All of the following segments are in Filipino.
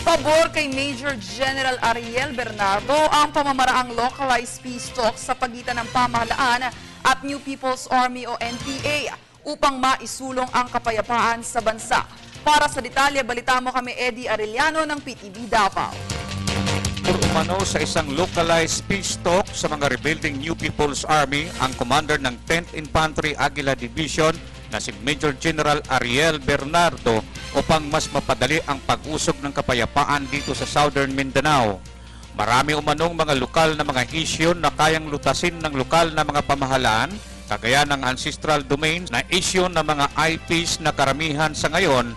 Pabor kay Major General Ariel Bernardo ang pamamaraang localized peace talks sa pagitan ng pamahalaan at New People's Army o NPA upang maisulong ang kapayapaan sa bansa. Para sa detalye, balita mo kami Eddie Arellano ng PTV Davao. Umano sa isang localized peace talk sa mga rebuilding New People's Army ang commander ng 10th Infantry Aguila Division na si Major General Ariel Bernardo upang mas mapadali ang pag-usog ng kapayapaan dito sa Southern Mindanao. Marami umanong mga lokal na mga isyu na kayang lutasin ng lokal na mga pamahalaan, kagaya ng ancestral domains na isyu ng mga IPs na karamihan sa ngayon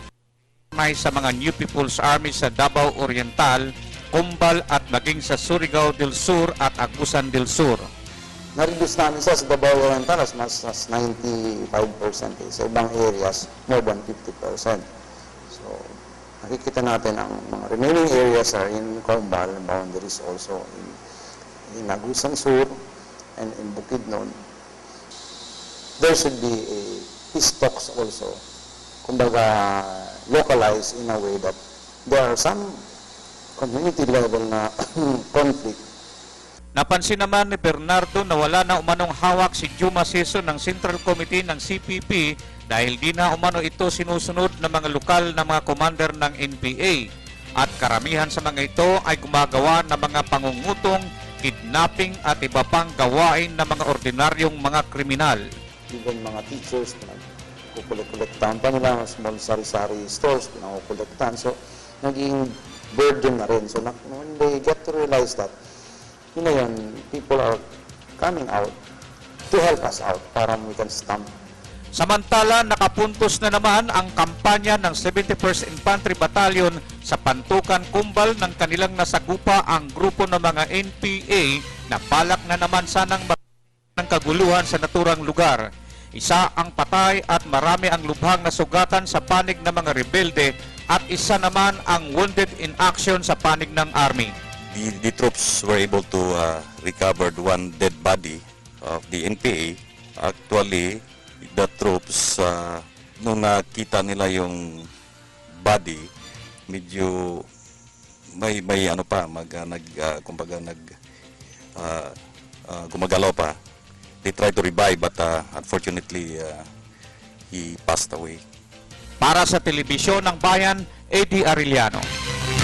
may sa mga New People's Army sa Davao Oriental, Cumbal at maging sa Surigao del Sur at Agusan del Sur. Na-reduce namin sa Davao Oriental as much as 95%. Sa ibang areas, more than 50%. So, nakikita natin ang mga remaining areas are in Cumbal, boundaries also in Agusan Sur and in Bukidnon. There should be a peace talks also, kumbaga localized in a way that there are some community level na conflict. Napansin naman ni Bernardo na wala na umanong hawak si Juma Seso ng Central Committee ng CPP dahil di na umano ito sinusunod ng mga lokal na mga commander ng NPA at karamihan sa mga ito ay gumagawa ng mga pangungutong, kidnapping at iba pang gawain ng mga ordinaryong mga kriminal. Even mga teachers, pinagkukulektan pa nila, small sari-sari stores, pinagkukulektan. So, naging burden na rin. So, when they get to realize that, yun na yun, people are coming out to help us out para we can stamp. Samantala, nakapuntos na naman ang kampanya ng 71st Infantry Battalion sa Pantukan Cumbal ng kanilang nasagupa ang grupo ng mga NPA na balak na naman sanang ng kaguluhan sa naturang lugar. Isa ang patay at marami ang lubhang nasugatan sa panig ng mga rebelde at isa naman ang wounded in action sa panig ng Army. The troops were able to recover one dead body of the NPA. Actually, the troops, nung nakita nila yung body, medyo may ano pa, kumbaga gumagalaw pa. They tried to revive but unfortunately he passed away. Para sa Telebisyon ng Bayan, Eddie Arellano.